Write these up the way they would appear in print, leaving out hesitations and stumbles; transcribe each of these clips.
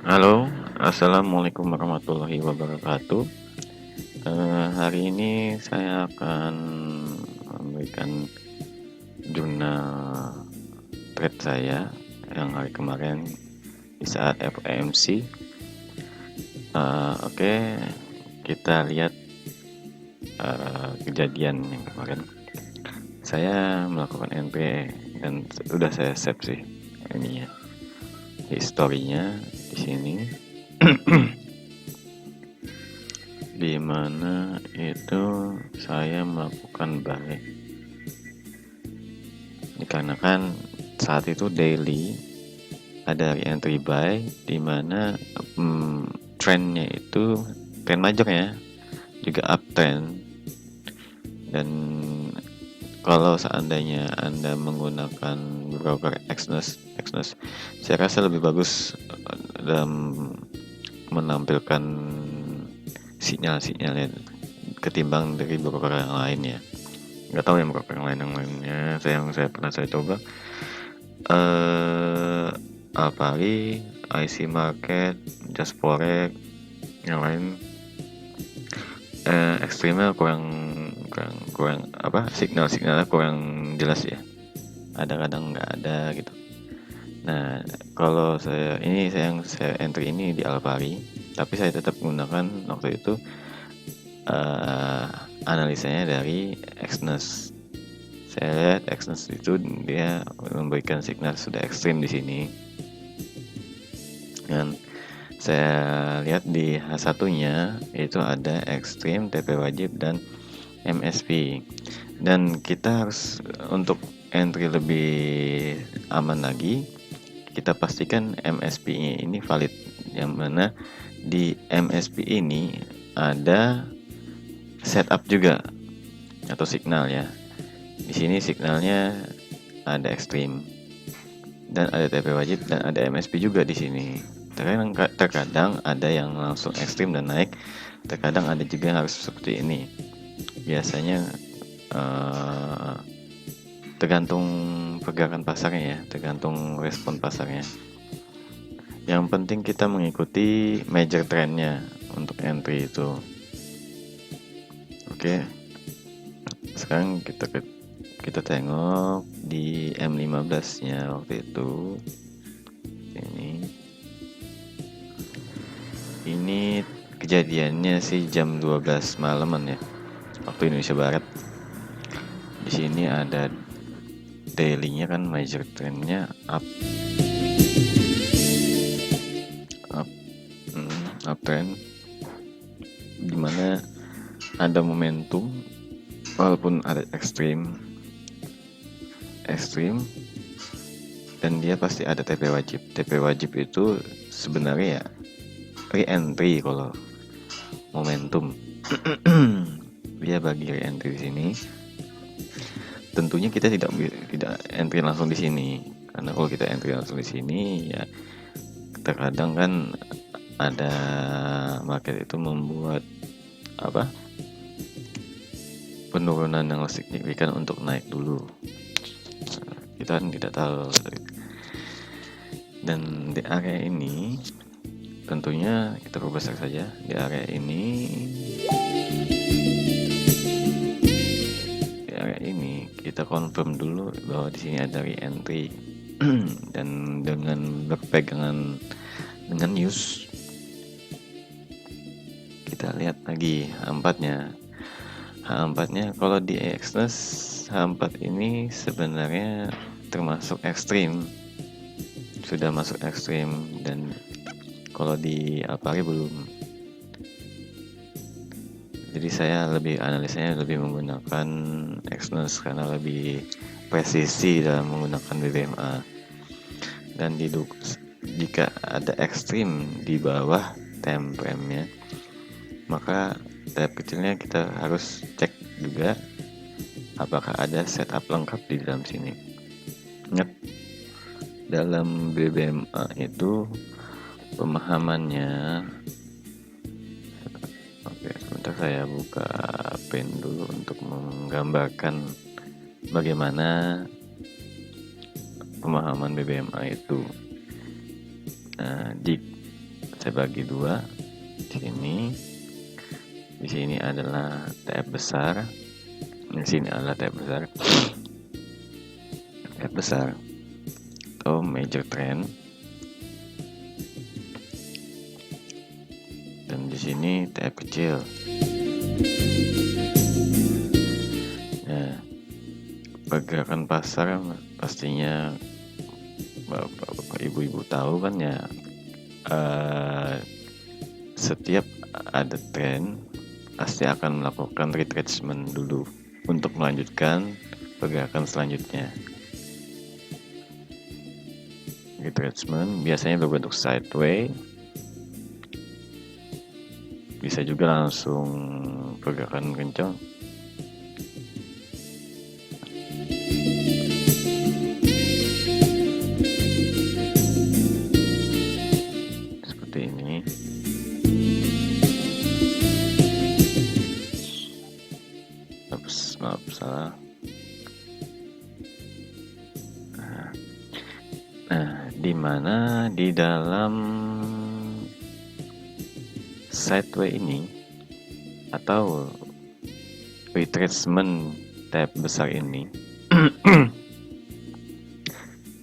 Halo, assalamualaikum warahmatullahi wabarakatuh. Hari ini saya akan memberikan jurnal trade saya yang hari kemarin di saat FOMC. Oke, kita lihat kejadian yang kemarin. Saya melakukan NP dan sudah saya save sih ini ya, historinya di sini. Di mana itu saya melakukan buy dikarenakan saat itu daily ada entry buy di mana trendnya itu trend major ya, juga uptrend. Dan kalau seandainya Anda menggunakan broker Exness, saya rasa lebih bagus dalam menampilkan sinyal-sinyalnya ketimbang dari broker yang lain ya. Nggak tahu yang broker yang lainnya. Saya pernah coba Alpari, IC Market, Just Forex, yang lain ekstrimnya kurang apa, signalnya kurang jelas ya, ada kadang nggak ada gitu. Nah, kalau saya entry ini di Alpari, tapi saya tetap menggunakan waktu itu analisanya dari Exness. Saya lihat Exness itu dia memberikan signal sudah ekstrim di sini. Dan saya lihat di H1-nya itu ada ekstrim, TP wajib, dan MSP. Dan kita harus, untuk entry lebih aman lagi, kita pastikan MSP-nya ini valid, yang mana di MSP ini ada setup juga atau signal ya. Di sini signalnya ada ekstrim dan ada TP wajib dan ada MSP juga di sini. Terkadang ada yang langsung ekstrim dan naik, terkadang ada juga yang harus seperti ini. Biasanya tergantung pergerakan pasarnya ya, tergantung respon pasarnya. Yang penting kita mengikuti major trendnya untuk entry itu. Oke, sekarang kita tengok di M15 nya waktu itu. Ini kejadiannya sih jam 12 malaman ya, waktu Indonesia Barat. Di sini ada daily-nya kan, major trend-nya uptrend, dimana ada momentum walaupun ada ekstrim, dan dia pasti ada TP wajib. TP wajib itu sebenarnya ya re-entry kalau momentum. Dia bagi re-entry di sini. Tentunya kita tidak entry langsung di sini, karena kalau kita entry langsung di sini ya terkadang kan ada market itu membuat penurunan yang signifikan untuk naik dulu. Kita kan tidak tahu. Dan di area ini tentunya kita perbesar saja. Di area ini kita confirm dulu bahwa di sini ada re-entry. Dan dengan berpegangan dengan news, kita lihat lagi H4-nya. Kalau di Exness, H4 ini sebenarnya termasuk ekstrim, sudah masuk ekstrim, dan kalau di Alpari belum. Jadi saya analisanya lebih menggunakan Exness karena lebih presisi dalam menggunakan BBMA. Dan jika ada ekstrim di bawah time frame-nya, maka tahap kecilnya kita harus cek juga apakah ada setup lengkap di dalam sini. Ingat, dalam BBMA itu pemahamannya, oke, sebentar saya buka pen dulu untuk menggambarkan bagaimana pemahaman BBMA itu. Nah, saya bagi dua. Di sini adalah TF besar, di sini adalah TF besar. TF besar atau major trend, dan di sini TF kecil. Nah, pergerakan pasar pastinya bapak ibu-ibu tahu kan ya, setiap ada tren pasti akan melakukan retracement dulu untuk melanjutkan pergerakan selanjutnya. Retracement biasanya berbentuk sideway, bisa juga langsung pergerakan kencang. Seperti ini. Maaf salah. Nah, di mana di dalam sideway ini atau retracement tab besar ini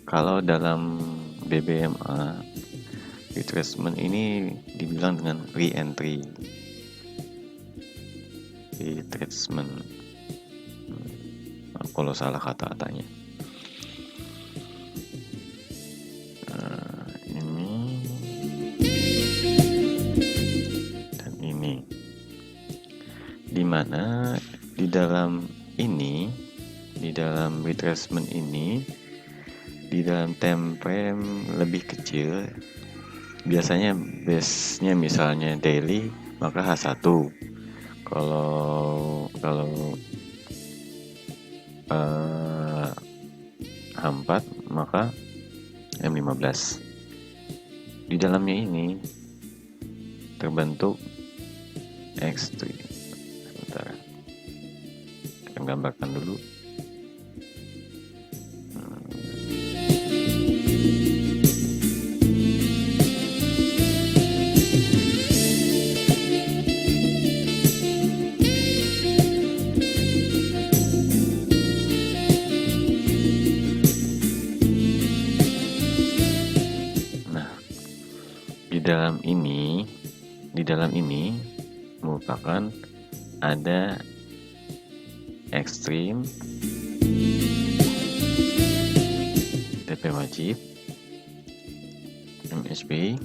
kalau dalam BBMA retracement ini dibilang dengan re-entry. Retracement, kalau salah kata-katanya. Ini dan ini, dimana di dalam ini, di dalam retracement ini, di dalam time frame lebih kecil, biasanya base-nya misalnya daily, maka H1. Kalau H4 maka M15. Di dalamnya ini terbentuk X3. Sebentar, kita gambarkan dulu. Di dalam ini merupakan ada ekstrim, TP wajib, MSB,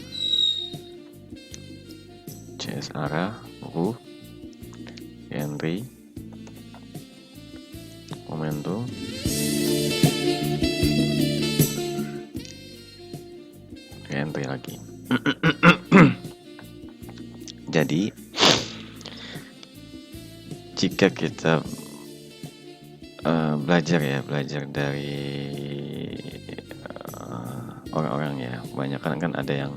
CS arah, entry, momentum, entry lagi. Jadi jika kita belajar dari orang-orang ya, kebanyakan kan ada yang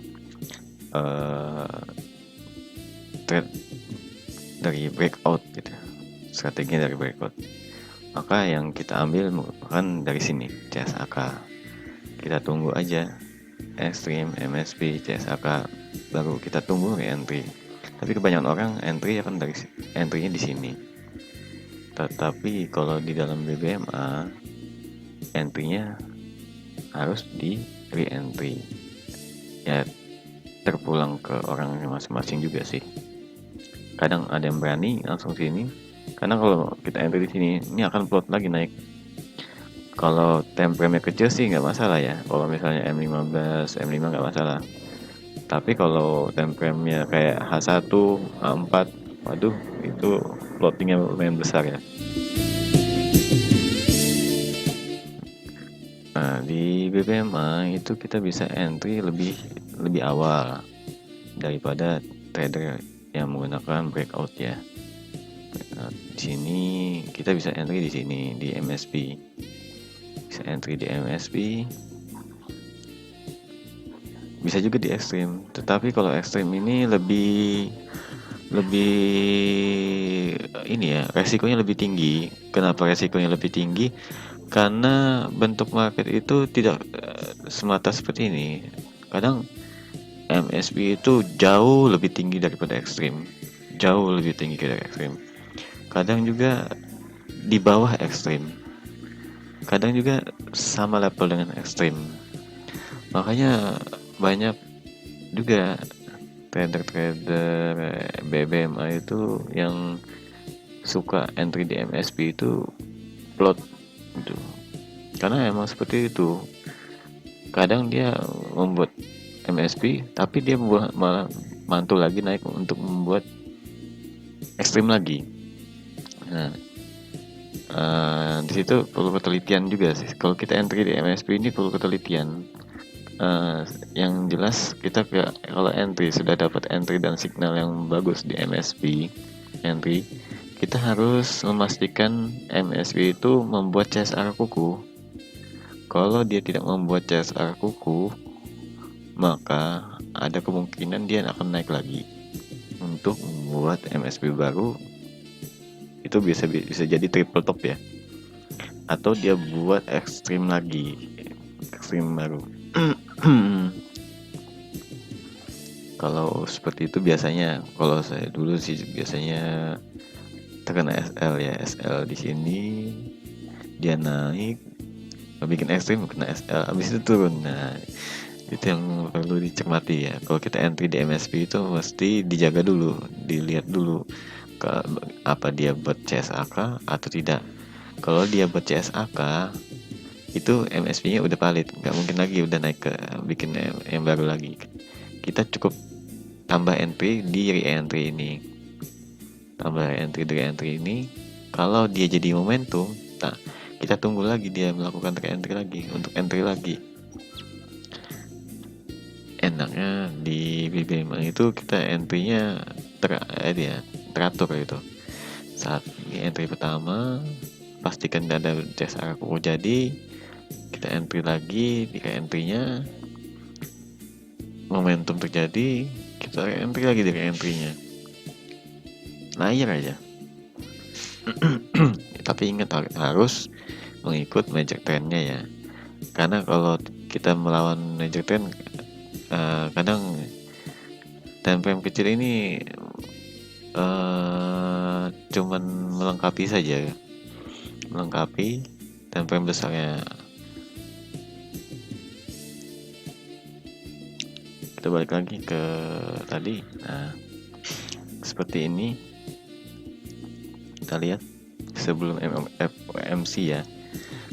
trade dari breakout gitu, strategi dari breakout. Maka yang kita ambil merupakan dari sini CSAK. Kita tunggu aja ekstrim, MSB, CSAK, baru kita tunggu re-entry. Tapi kebanyakan orang entry akan dari entry-nya di sini. Tetapi kalau di dalam BBMA entry-nya harus di re-entry. Ya terpulang ke orangnya masing-masing juga sih. Kadang ada yang berani langsung sini. Karena kalau kita entry di sini, ini akan plot lagi naik. Kalau time frame-nya kecil sih nggak masalah ya. Kalau misalnya M15, M5 nggak masalah. Tapi kalau time frame-nya kayak H1, H4, waduh itu plottingnya lumayan besar ya. Nah, di BBMA itu kita bisa entry lebih awal daripada trader yang menggunakan breakout ya. Nah, di sini kita bisa entry di sini di MSB. Bisa entry di MSB. Bisa juga di ekstrim, tetapi kalau ekstrim ini lebih ini ya, resikonya lebih tinggi. Kenapa resikonya lebih tinggi? Karena bentuk market itu tidak semata seperti ini. Kadang MSP itu jauh lebih tinggi daripada ekstrim, jauh lebih tinggi dari ekstrim. Kadang juga di bawah ekstrim, kadang juga sama level dengan ekstrim. Makanya banyak juga trader-trader BBMA itu yang suka entry di MSP itu plot gitu. Karena emang seperti itu. Kadang dia membuat MSP tapi dia malah mantul lagi naik untuk membuat ekstrim lagi. Nah, di situ perlu ketelitian juga sih. Kalau kita entry di MSP ini perlu ketelitian. Yang jelas kita kalau entry sudah dapat entry dan signal yang bagus di MSP entry, kita harus memastikan MSP itu membuat CSR kuku. Kalau dia tidak membuat CSR kuku, maka ada kemungkinan dia akan naik lagi untuk membuat MSP baru. Itu bisa jadi triple top ya, atau dia buat ekstrim lagi, ekstrim baru. Kalau seperti itu biasanya, kalau saya dulu sih biasanya terkena SL ya. SL di sini dia naik, bikin ekstrim, kena SL, habis itu turun. Nah, itu yang perlu dicermati ya. Kalau kita entry di MSP itu mesti dijaga dulu, dilihat dulu apa dia buat CSAK atau tidak. Kalau dia buat CSAK, itu MSP-nya udah valid, nggak mungkin lagi udah naik ke bikin yang baru lagi. Kita cukup tambah entry di re-entry ini, tambah entry di re-entry ini. Kalau dia jadi momentum, nah kita tunggu lagi dia melakukan re-entry lagi untuk entry lagi. Enaknya di BBM itu kita entry-nya teratur gitu. Saat di entry pertama pastikan ada CSR kuku jadi, kita entry lagi di re-entry-nya. Momentum terjadi, kita entry lagi dari entry-nya. Layar aja. Tapi ingat harus mengikut major trend-nya ya. Karena kalau kita melawan major trend, kadang time frame kecil ini cuman melengkapi saja, melengkapi time frame besarnya. Kita balik lagi ke tadi. Nah, seperti ini kita lihat sebelum MC ya,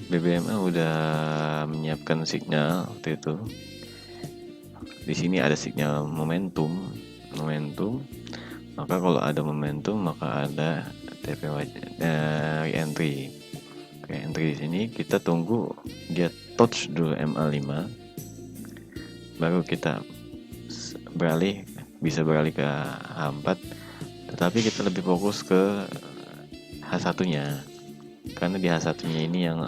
BBMA udah menyiapkan signal waktu itu. Di sini ada signal momentum. Maka kalau ada momentum maka ada TP re-entry. Re-entry di sini kita tunggu dia touch dulu MA5, baru kita bisa beralih ke H4. Tetapi kita lebih fokus ke H1-nya, karena di H1-nya ini yang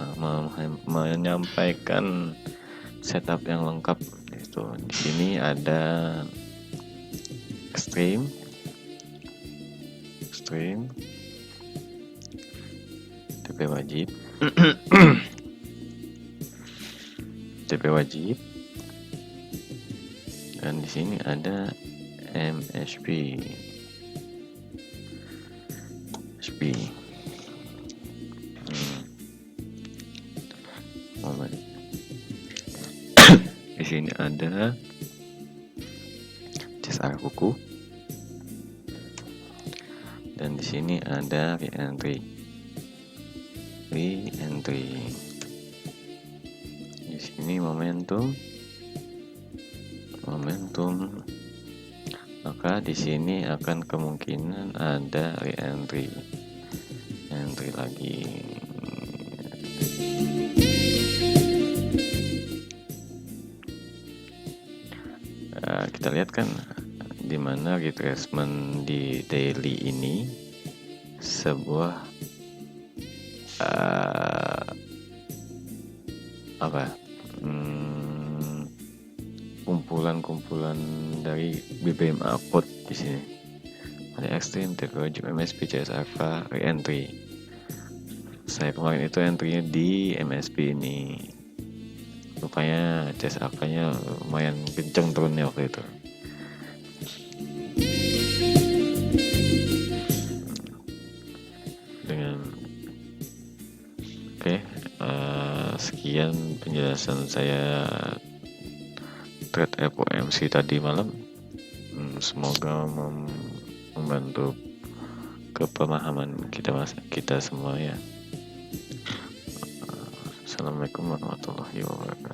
menyampaikan setup yang lengkap. Itu di sini ada extreme, TP wajib, TP wajib, dan di sini ada MSP. Di sini ada CSR kuku, dan di sini ada re-entry. Di sini momentum, maka di sini akan kemungkinan ada re-entry lagi. Kita lihat kan dimana retracement di daily ini sebuah kumpulan dari BBMA code di sini. Ada extreme, TP MSP, CSAK, re-entry. Saya kemarin itu entry-nya di MSP ini. Rupanya CSAK-nya lumayan kenceng turunnya waktu itu. dengan oke. Sekian penjelasan saya trade FOMC tadi malam. Semoga membantu kepemahaman kita semua ya. Assalamualaikum warahmatullahi wabarakatuh.